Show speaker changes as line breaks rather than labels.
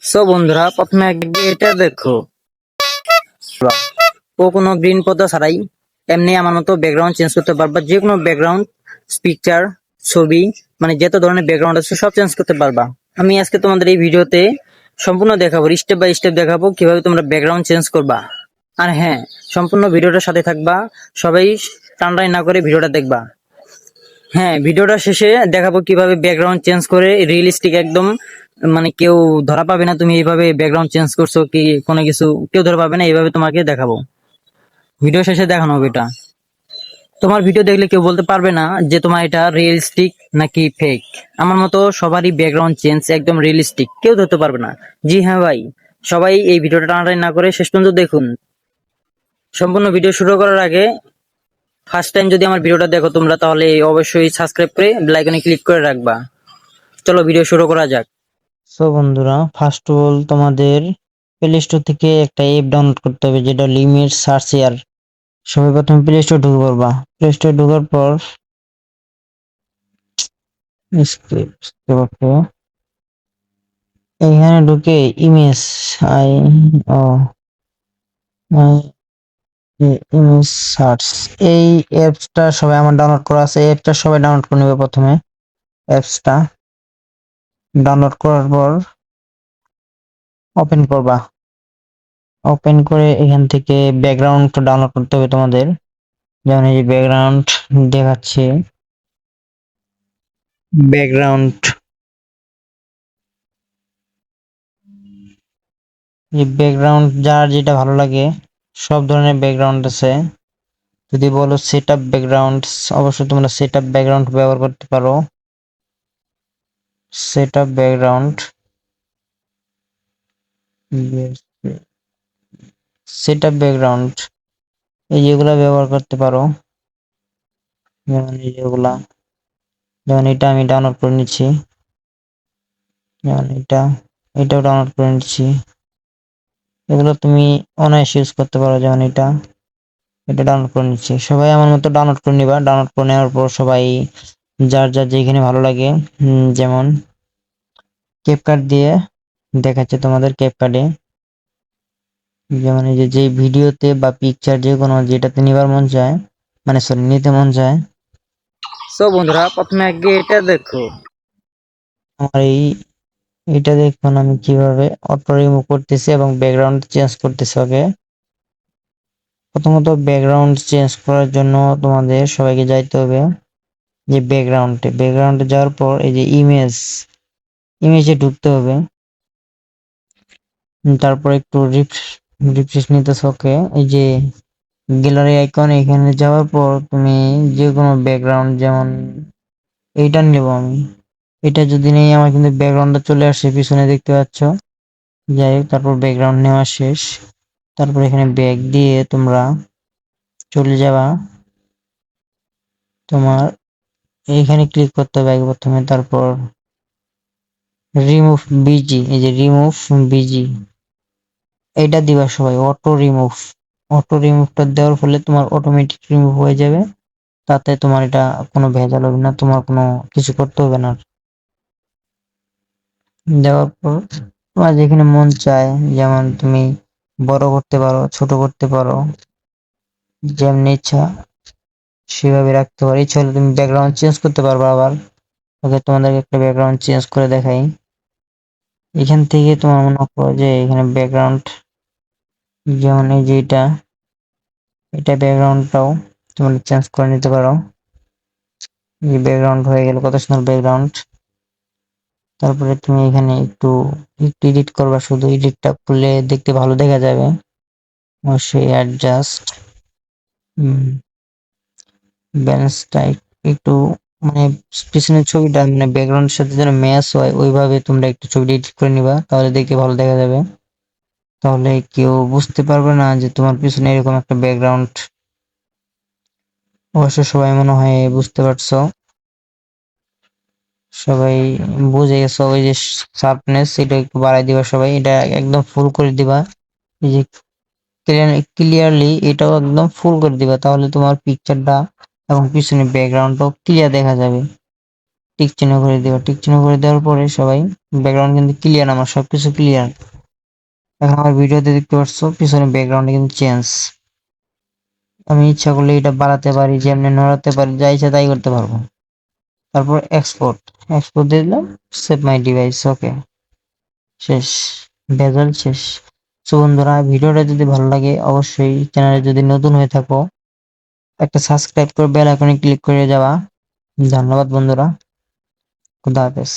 So বন্ধুরা, প্রথমে একদিকে এটা দেখো, ও কোনো গ্রিন পর্দা ছাড়াই এমনি আমার মতো ব্যাকগ্রাউন্ড চেঞ্জ করতে পারবা। যে কোনো ব্যাকগ্রাউন্ড, পিকচার, ছবি, মানে যত ধরনের ব্যাকগ্রাউন্ড আছে সব চেঞ্জ করতে পারবা। আমি আজকে তোমাদের এই ভিডিওতে সম্পূর্ণ দেখাবো, স্টেপ বাই স্টেপ দেখাবো কিভাবে তোমরা ব্যাকগ্রাউন্ড চেঞ্জ করবা। আর হ্যাঁ, সম্পূর্ণ ভিডিওটার সাথে থাকবা, সবাই টানটাই না করে ভিডিওটা দেখবা। হ্যাঁ, ভিডিওটা শেষে দেখাবো কিভাবে ব্যাকগ্রাউন্ড চেঞ্জ করে রিয়েলিস্টিক একদম, মানে কেউ ধরা পাবে না তুমি এইভাবে ব্যাকগ্রাউন্ড চেঞ্জ করছো কি কোনো কিছু, কেউ ধরা পাবে না। এইভাবে তোমাকে দেখাবো, ভিডিও শেষে দেখানো হবে এটা। তোমার ভিডিও দেখলে কেউ বলতে পারবে না যে তোমার এটা রিয়েলিস্টিক নাকি ফেক। আমার মতো সবারই ব্যাকগ্রাউন্ড চেঞ্জ একদম রিয়েলিস্টিক, কেউ ধরতে পারবে না। জি হ্যাঁ ভাই, সবাই এই ভিডিওটা টানাটানি না করে শেষ পর্যন্ত দেখুন। সম্পূর্ণ ভিডিও শুরু করার আগে ফার্স্ট টাইম যদি আমার ভিডিওটা দেখো তোমরা, তাহলে অবশ্যই সাবস্ক্রাইব করে বেল আইকনে ক্লিক করে রাখবা। চলো ভিডিও শুরু করা যাক। সো বন্ধুরা, ফার্স্ট অফ অল তোমাদের প্লে স্টোর থেকে একটা অ্যাপ ডাউনলোড করতে হবে, যেটা লিমিট সার্চ এয়ার। সবাই প্রথমে প্লে স্টোর ঢুকে পড়বা। প্লে স্টোর ঢোকার পর এখানে ঢুকে ইমেজ আই ও ইমেজ সার্চ, এই অ্যাপসটা সবাই আমার ডাউনলোড করা আছে। অ্যাপসটা সবাই ডাউনলোড করে নেবে। প্রথমে অ্যাপসটা ডাউনলোড করার পর ওপেন করবা। ওপেন করে এখান থেকে ব্যাকগ্রাউন্ড ডাউনলোড করতে হবে তোমাদের। যেমন এই ব্যাকগ্রাউন্ড দেখাচ্ছে, ব্যাকগ্রাউন্ড, এই ব্যাকগ্রাউন্ড যার যেটা ভালো লাগে, সব ধরনের ব্যাকগ্রাউন্ড আছে। যদি বলো সেট আপ ব্যাকগ্রাউন্ড, অবশ্যই তোমরা সেট আপ ব্যাকগ্রাউন্ড ব্যবহার করতে পারো। Set up background, set up background এই যেগুলা ব্যবহার করতে পারো। যেমন এই যেগুলা, যেমন এটা আমি ডাউনলোড করে নিচ্ছি, যেমন এটাও ডাউনলোড করে নিচ্ছি। এগুলো তুমি অনায়াসে ইউজ করতে পারো। যেমন এটা ডাউনলোড করে নিচ্ছি। সবাই আমার মতো ডাউনলোড করে নিবা। ডাউনলোড করে নেওয়ার পর সবাই যার যার যেখানে ভালো লাগে, যেমন ক্যাপকাট দিয়ে দেখাচ্ছে তোমাদের। ক্যাপকাটে যেমন এই যে ভিডিওতে বা পিকচার যে কোনো যেটাতে নিবার মন চায়, মানে সরি নিতে মন চায়। সো বন্ধুরা, প্রথমে আগে এটা দেখো, আমার এটা দেখুন আমি কিভাবে অটো রিমুভ করতেছি এবং ব্যাকগ্রাউন্ড চেঞ্জ করতেছি। ওকে, প্রথমত ব্যাকগ্রাউন্ড চেঞ্জ করার জন্য তোমাদের সবাইকে যাইতে হবে যে ব্যাকগ্রাউন্ডে যাওয়ার পর এই যে ইমেজে ঢুকতে হবে। তারপর একটু রিফ্রেশ নিতেছে। ওকে, এই যে গ্যালারি আইকন, এখানে যাওয়ার পর তুমি যে কোনো ব্যাকগ্রাউন্ড, যেমন এইটা নেব আমি। এটা যদি নেই, আমার কিন্তু ব্যাকগ্রাউন্ডটা চলে আসে পিছনে, দেখতে পাচ্ছ। যাই হোক, তারপর ব্যাকগ্রাউন্ড নেওয়া শেষ। তারপর এখানে ব্যাক দিয়ে তোমরা চলে যাবা। তোমার এইখানে ক্লিক করতে হবে আগে প্রথমে। তারপর রিমুভ বিজি, এই যে রিমুভ বিজি, এইটা দিবা সবাই। অটো রিমুভটা দেওয়ার ফলে তোমার অটোমেটিক রিমুভ হয়ে যাবে। তাতে তোমার এটা কোনো ভেজাল হবে না, তোমার কোনো কিছু করতে হবে না। দেওয়ার পর তোমার যেখানে মন চায়, যেমন তুমি বড় করতে পারো, ছোট করতে পারো, যেমনি ইচ্ছা সেভাবে রাখতে পারো। ইচ্ছা হলে তুমি ব্যাকগ্রাউন্ড চেঞ্জ করতে পারবে আবার। ওকে, তোমাদেরকে একটা ব্যাকগ্রাউন্ড চেঞ্জ করে দেখাই। এখান থেকে তোমার মনে করো যে এখানে ব্যাকগ্রাউন্ড, যেমন এই যে এটা ব্যাকগ্রাউন্ডটাও তোমরা চেঞ্জ করে নিতে পারো। এই ব্যাকগ্রাউন্ড হয়ে গেল, কত সুন্দর ব্যাকগ্রাউন্ড। তারপরে তুমি এখানে একটু একটু এডিট করবা, শুধু এডিটটা করলে দেখতে ভালো দেখা যাবে। অবশ্যই অ্যাডজাস্ট ব্যালেন্সটা একটু, মানে পিছনের ছবিটা মানে ব্যাকগ্রাউন্ডের সাথে যেন ম্যাচ হয়, ওইভাবে তোমরা একটু ছবিটা এডিট করে নিবা, তাহলে দেখতে ভালো দেখা যাবে। তাহলে কেউ বুঝতে পারবে না যে তোমার পিছনে এরকম একটা ব্যাকগ্রাউন্ড। অবশ্য সবাই মনে হয় বুঝতে পারছো, সবাই বুঝে গেছো। ওই যে শার্পনেস, এটা একটু বাড়াই দিবা সবাই, এটা একদম ফুল করে দিবা। এই যে ক্লিয়ারলি এটাও একদম ফুল করে দিবা, তাহলে তোমার পিকচারটা এবং পিছনে ব্যাকগ্রাউন্ডটাও ক্লিয়ার দেখা যাবে। টিক চিহ্ন করে দেবো। টিক চিহ্ন করে দেওয়ার পরে সবাই ব্যাকগ্রাউন্ড কিন্তু ক্লিয়ার, আমার সবকিছু ক্লিয়ার। এখন আমার ভিডিওতে দেখতে পাচ্ছ পিছনে ব্যাকগ্রাউন্ডে কিন্তু চেঞ্জ। আমি ইচ্ছা করলে এটা বাড়াতে পারি, যেমনি নড়াতে পারি, যা ইচ্ছা তাই করতে পারবো। তারপর এক্সপোর্ট দিয়ে দিলাম, সেভ মাই ডিভাইস। ওকে, শেষ, ভেজাল শেষ। সো বন্ধুরা, ভিডিওটা যদি ভালো লাগে অবশ্যই চ্যানেলে যদি নতুন হয়ে থাকো একটা সাবস্ক্রাইব করে বেল আইকনে ক্লিক করে যাওয়া। ধন্যবাদ বন্ধুরা, খুদা হাফেজ।